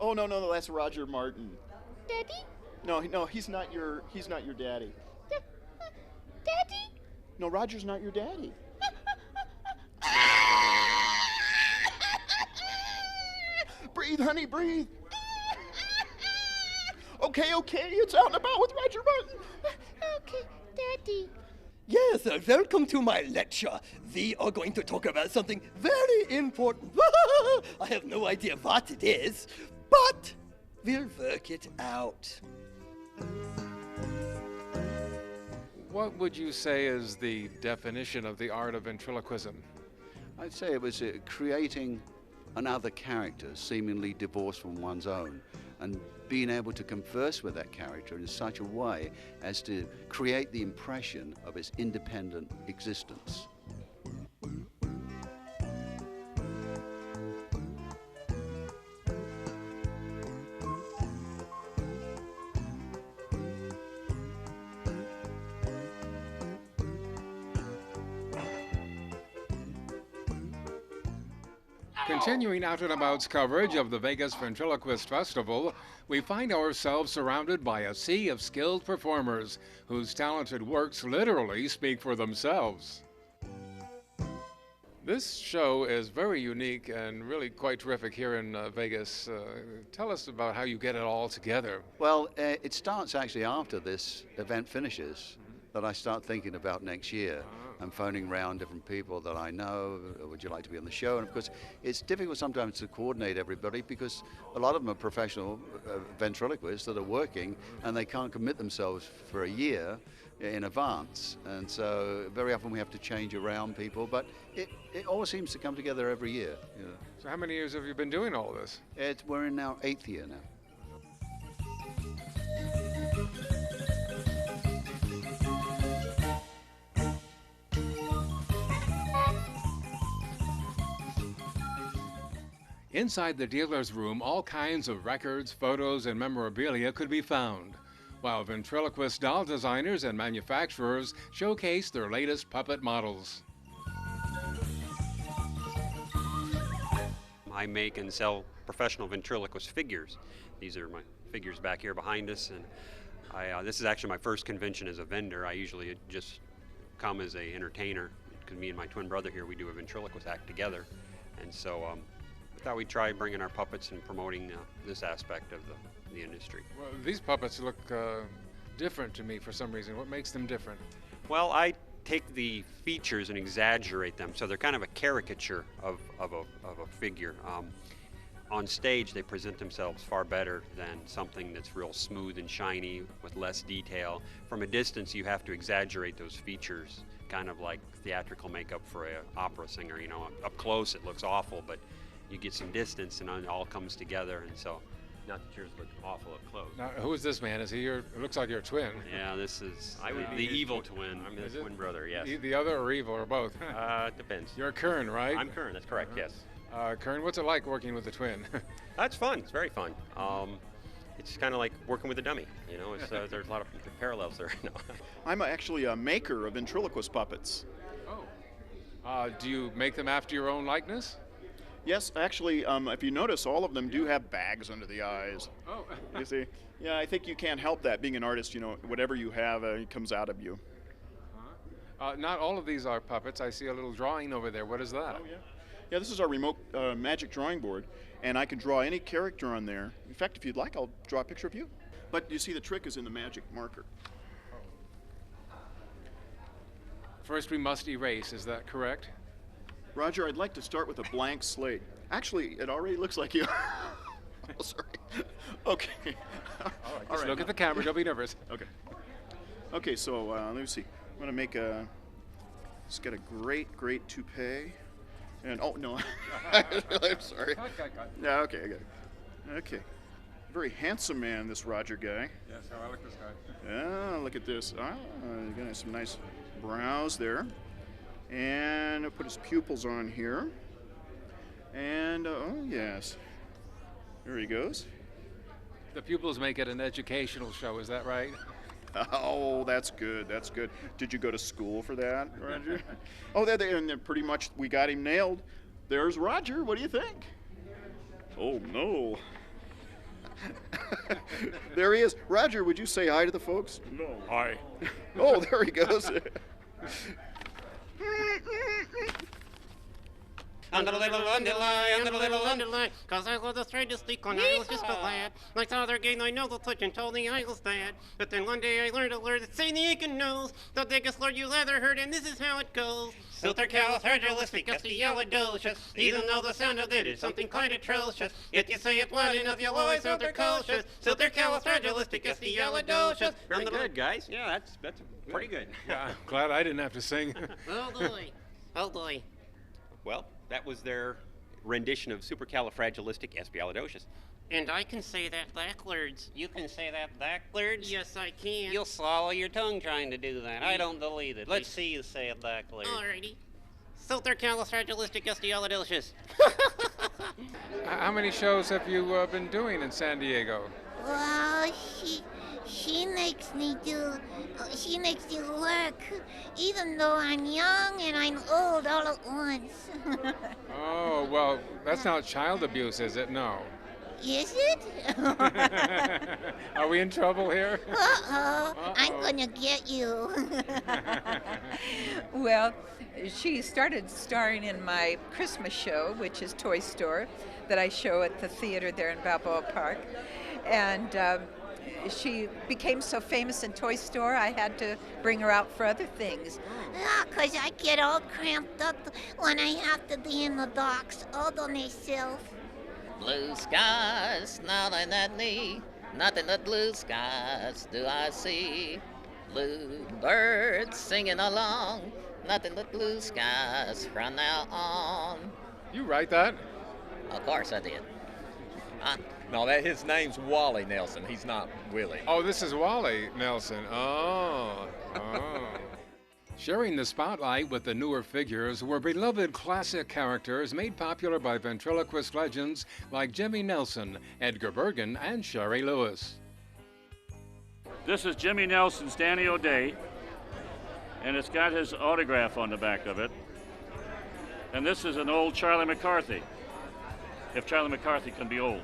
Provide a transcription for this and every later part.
Oh no, that's Roger Martin. Daddy? No, he's not your daddy. Daddy? No, Roger's not your daddy. Breathe, honey, breathe. Okay, it's out and about with Roger Martin. Okay, Daddy. Yes, welcome to my lecture. We are going to talk about something very important. I have no idea what it is, but we'll work it out. What would you say is the definition of the art of ventriloquism? I'd say it was creating another character seemingly divorced from one's own and being able to converse with that character in such a way as to create the impression of its independent existence. Continuing Out and About's coverage of the Vegas Ventriloquist Festival, we find ourselves surrounded by a sea of skilled performers whose talented works literally speak for themselves. This show is very unique and really quite terrific here in Vegas. Tell us about how you get it all together. Well, it starts actually after this event finishes that I start thinking about next year. I'm phoning around different people that I know. Would you like to be on the show? And of course, it's difficult sometimes to coordinate everybody because a lot of them are professional ventriloquists that are working and they can't commit themselves for a year in advance. And so very often we have to change around people, but it all seems to come together every year. You know. So how many years have you been doing all this? We're in our 8th year now. Inside the dealer's room, all kinds of records, photos, and memorabilia could be found, while ventriloquist doll designers and manufacturers showcase their latest puppet models. I make and sell professional ventriloquist figures. These are my figures back here behind us, and this is actually my first convention as a vendor. I usually just come as an entertainer, because me and my twin brother here, we do a ventriloquist act together, and so I thought we'd try bringing our puppets and promoting this aspect of the industry. Well, these puppets look different to me for some reason. What makes them different? Well, I take the features and exaggerate them, so they're kind of a caricature of a figure. On stage, they present themselves far better than something that's real smooth and shiny with less detail. From a distance, you have to exaggerate those features, kind of like theatrical makeup for an opera singer. You know, up close it looks awful, but you get some distance and it all comes together, and so. Not that yours look awful up close. Now, who is this man? Is he your? It looks like your twin. Yeah, this is I would the be evil twin. I'm his twin brother, yes. The other or evil or both? Depends. You're Kern, right? I'm Kern, that's correct, yes. Kern, what's it like working with the twin? That's fun. It's very fun. It's kind of like working with a dummy. You know, there's a lot of parallels there. No. I'm actually a maker of ventriloquist puppets. Oh. Do you make them after your own likeness? Yes, actually, if you notice, all of them do have bags under the eyes. Oh. You see? Yeah, I think you can't help that. Being an artist, you know, whatever you have, it comes out of you. Not all of these are puppets. I see a little drawing over there. What is that? Oh, yeah. Yeah, this is our remote magic drawing board, and I can draw any character on there. In fact, if you'd like, I'll draw a picture of you. But you see, the trick is in the magic marker. First, we must erase. Is that correct? Roger, I'd like to start with a blank slate. Actually, it already looks like you. Oh, sorry. Okay. Just look at the camera. Don't be nervous. Okay. Okay, so let me see. I'm going to make it's got a great toupee. And, oh, no. I'm sorry. Cut. Yeah, okay, I got it. Okay. Very handsome man, this Roger guy. Yes, I like this guy. Yeah, look at this. You got some nice brows there. And I'll put his pupils on here. And, oh, yes. There he goes. The pupils make it an educational show, is that right? Oh, that's good. That's good. Did you go to school for that, Roger? Oh, and pretty much we got him nailed. There's Roger. What do you think? Oh, no. There he is. Roger, would you say hi to the folks? No. Hi. Oh, there he goes. Under the little underlie, 'cause I was afraid to sleep when I was just a lad. I saw their game, I know the touch and told me I was bad. But then one day I learned a word that say the aching nose, the biggest word you'll ever heard, and this is how it goes. Supercalifragilisticexpialidocious, even though the sound of it is something quite atrocious. If you say it loud enough, you'll always sound precocious. Supercalifragilisticexpialidocious. Pretty good, guys. Yeah, that's pretty good. Yeah, I'm glad I didn't have to sing. Oh boy. Oh boy. Well, that was their rendition of Supercalifragilisticexpialidocious. And I can say that backwards. You can say that backwards? Yes, I can. You'll swallow your tongue trying to do that. I don't believe it. Let's see you say it backwards. Alrighty. Supercalifragilisticexpialidocious. How many shows have you been doing in San Diego? Well, she makes me work, even though I'm young and I'm old all at once. Oh, well, that's not child abuse, is it? No. Is it? Are we in trouble here? Uh-oh, I'm gonna get you. Well, she started starring in my Christmas show, which is Toy Store, that I show at the theater there in Balboa Park. And she became so famous in Toy Store, I had to bring her out for other things. Yeah, 'cause I get all cramped up when I have to be in the docks all by myself. Blue skies, nothing at me, nothing but blue skies do I see. Blue birds singing along, nothing but blue skies from now on. You write that? Of course I did. No, his name's Wally Nelson. He's not Willie. Oh, this is Wally Nelson. Oh. Sharing the spotlight with the newer figures were beloved classic characters made popular by ventriloquist legends like Jimmy Nelson, Edgar Bergen, and Sherry Lewis. This is Jimmy Nelson's Danny O'Day, and it's got his autograph on the back of it. And this is an old Charlie McCarthy, if Charlie McCarthy can be old.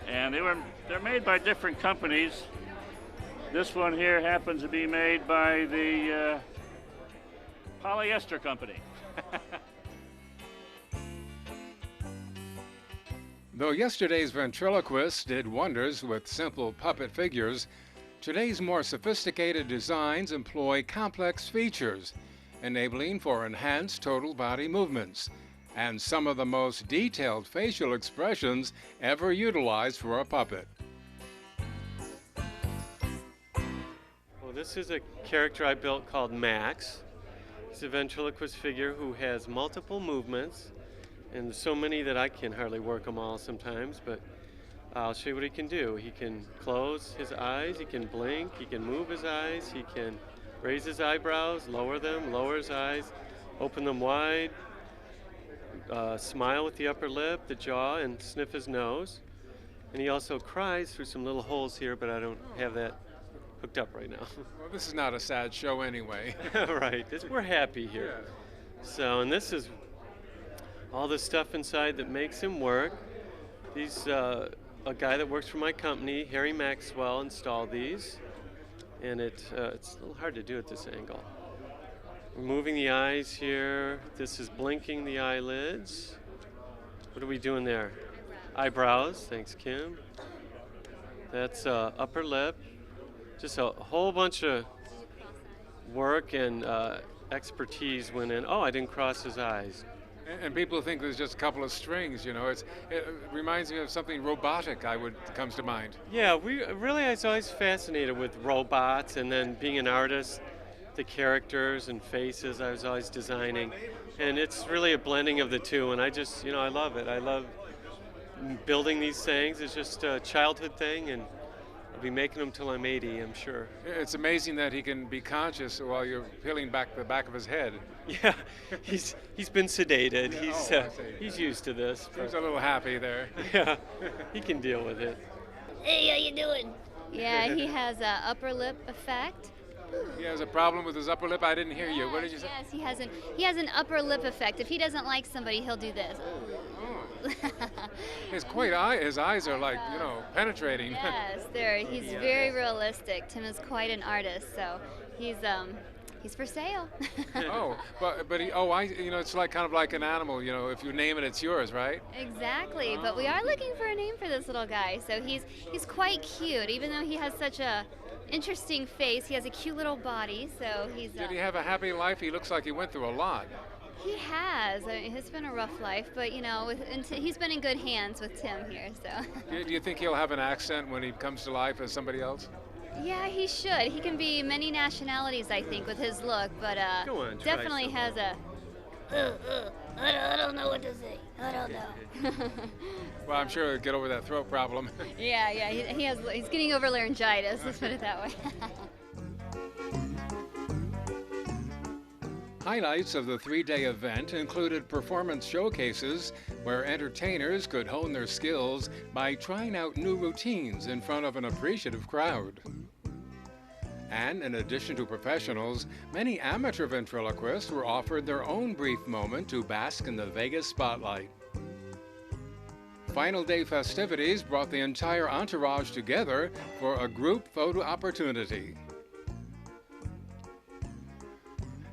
And they're made by different companies. This one here happens to be made by the polyester company. Though yesterday's ventriloquists did wonders with simple puppet figures, today's more sophisticated designs employ complex features, enabling for enhanced total body movements, and some of the most detailed facial expressions ever utilized for a puppet. This is a character I built called Max. He's a ventriloquist figure who has multiple movements, and so many that I can hardly work them all sometimes, but I'll show you what he can do. He can close his eyes, he can blink, he can move his eyes, he can raise his eyebrows, lower them, lower his eyes, open them wide, smile with the upper lip, the jaw, and sniff his nose. And he also cries through some little holes here, but I don't have that hooked up right now. Well, this is not a sad show anyway. Right, we're happy here. Yeah. So, and this is all the stuff inside that makes him work. These, a guy that works for my company, Harry Maxwell, installed these. And it's a little hard to do at this angle. Removing the eyes here. This is blinking the eyelids. What are we doing there? Eyebrows, thanks Kim. That's upper lip. Just a whole bunch of work and expertise went in. Oh, I didn't cross his eyes. And people think there's just a couple of strings, you know. It reminds me of something robotic comes to mind. Yeah, I was always fascinated with robots, and then being an artist, the characters and faces I was always designing. And it's really a blending of the two, and I just, I love it. I love building these things. It's just a childhood thing, and I'll be making them till I'm 80, I'm sure. It's amazing that he can be conscious while you're peeling back the back of his head. Yeah, he's been sedated. He's used to this. Seems a little happy there. Yeah, he can deal with it. Hey, how you doing? Yeah, he has an upper lip effect. He has a problem with his upper lip? I didn't hear you. What did you say? Yes, he has an upper lip effect. If he doesn't like somebody, he'll do this. Oh. His eyes are like, penetrating. Yes, he's very realistic. Tim is quite an artist, so he's for sale. Oh, it's like kind of like an animal. If you name it, it's yours, right? Exactly, but we are looking for a name for this little guy. So he's quite cute, even though he has such a interesting face. He has a cute little body, so he's. Did he have a happy life? He looks like he went through a lot. He has. I mean, it's been a rough life, but he's been in good hands with Tim here. So. Do you think he'll have an accent when he comes to life as somebody else? Yeah, he should. He can be many nationalities, I think, with his look, but definitely has a. I don't know what to say. I don't know. Well, I'm sure he'll get over that throat problem. Yeah, he's getting over laryngitis. Let's put it that way. Highlights of the 3-day event included performance showcases where entertainers could hone their skills by trying out new routines in front of an appreciative crowd. And in addition to professionals, many amateur ventriloquists were offered their own brief moment to bask in the Vegas spotlight. Final day festivities brought the entire entourage together for a group photo opportunity.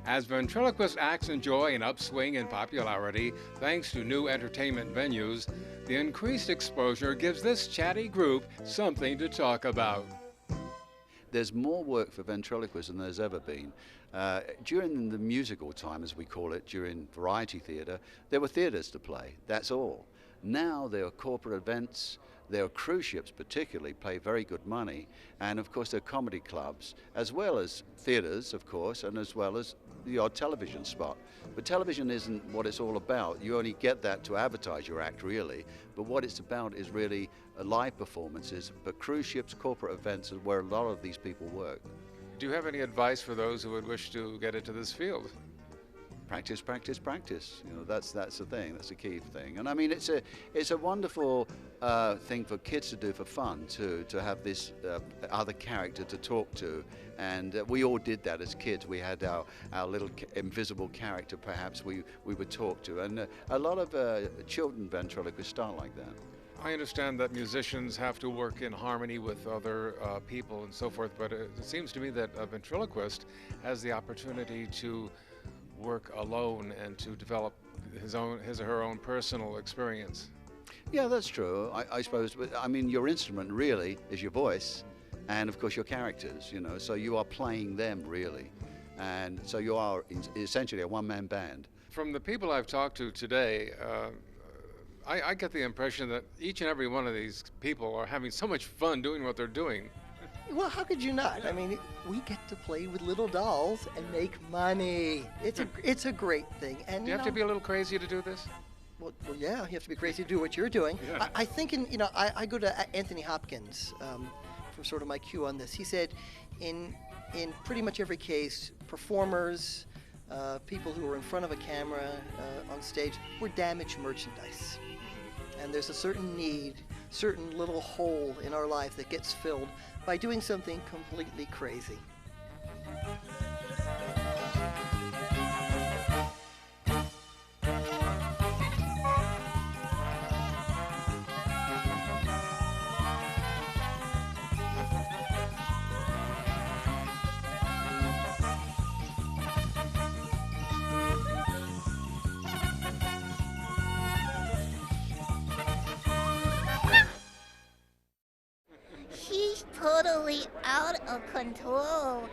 As ventriloquist acts enjoy an upswing in popularity thanks to new entertainment venues, the increased exposure gives this chatty group something to talk about. There's more work for ventriloquists than there's ever been. During the musical time, as we call it, during variety theatre, there were theatres to play, that's all. Now there are corporate events, there are cruise ships particularly, pay very good money, and of course there are comedy clubs, as well as theatres, of course, and as well as the odd television spot. But television isn't what it's all about. You only get that to advertise your act, really. But what it's about is really live performances, but cruise ships, corporate events is where a lot of these people work. Do you have any advice for those who would wish to get into this field? Practice, practice, practice. That's the thing. That's the key thing. And I mean, it's a wonderful thing for kids to do for fun too. To have this other character to talk to, and we all did that as kids. We had our little invisible character, perhaps we would talk to, and a lot of children ventriloquists start like that. I understand that musicians have to work in harmony with other people and so forth, but it seems to me that a ventriloquist has the opportunity to work alone and to develop his or her own personal experience. Yeah, that's true. I suppose. But I mean, your instrument really is your voice, and of course your characters. So you are playing them really, and so you are essentially a one-man band. From the people I've talked to today, I get the impression that each and every one of these people are having so much fun doing what they're doing. Well, how could you not? I mean, we get to play with little dolls and make money. It's a great thing. And do you have to be a little crazy to do this? Well, yeah, you have to be crazy to do what you're doing. Yeah. I think I go to Anthony Hopkins for sort of my cue on this. He said, in pretty much every case, performers, people who are in front of a camera on stage, were damaged merchandise. And there's a certain need, certain little hole in our life that gets filled by doing something completely crazy. He's totally out of control.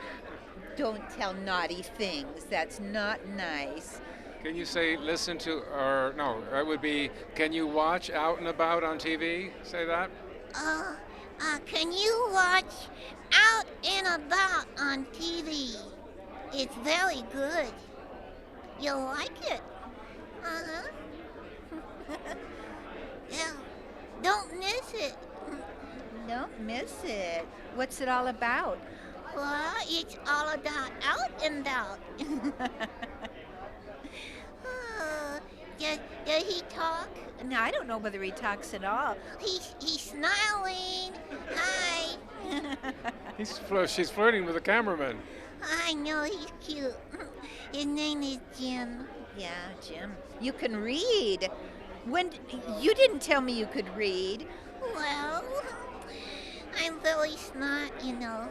Don't tell naughty things. That's not nice. Can you say listen to, or no, it would be, can you watch Out and About on TV? Say that? Can you watch Out and About on TV? It's very good. You'll like it. Yeah. Don't miss it. Don't miss it. What's it all about? Well, it's all about out and out. Does he talk? No, I don't know whether he talks at all. He's smiling. Hi. She's flirting with the cameraman. I know, he's cute. His name is Jim. Yeah, Jim. You can read. When you didn't tell me you could read. Well, I'm very smart, you know.